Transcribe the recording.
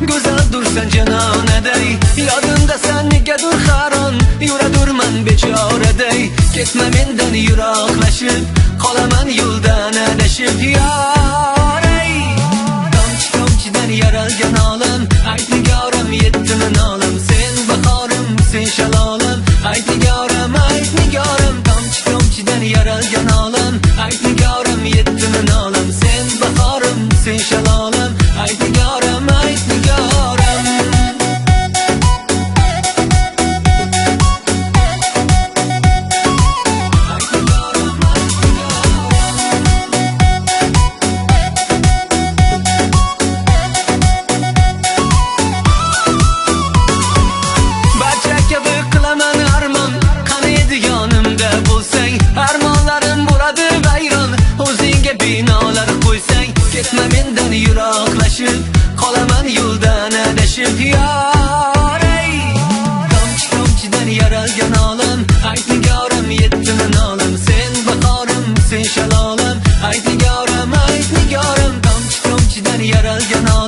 Go'zaldur sen janonaday, yodimda sen negadur haron. Yuradurman bechoraday, ketma mendan yiroqlashib, qolaman yo'ldan adashib. Yoray, tomchi tomchidan yaralgan olam, ayt nigoram yetdimi nolam. Sen bahorim, sen shalolam, ayt nigoram, tomchi tomchidan yaralgan olam, ayt nigoram yetdimi nolam. Sen bahorim, sen shalolam, ayt nigoram, ayt nigoram. Barcha kabi qilaman armon, qani edi yonimda bo'lsang. Armonlarim bo'ladi vayron, o'zingga binolar qo'ysang. Ketma mendan yiroqlashib, qolaman yo'ldan adashib. Yoray, tomchi tomchidan yaralgan olam, ayt nigoram yetdimi nolam. Sen bahorim, sen shalolam, ayt nigoram, tomchi tomchidan yaralgan olam.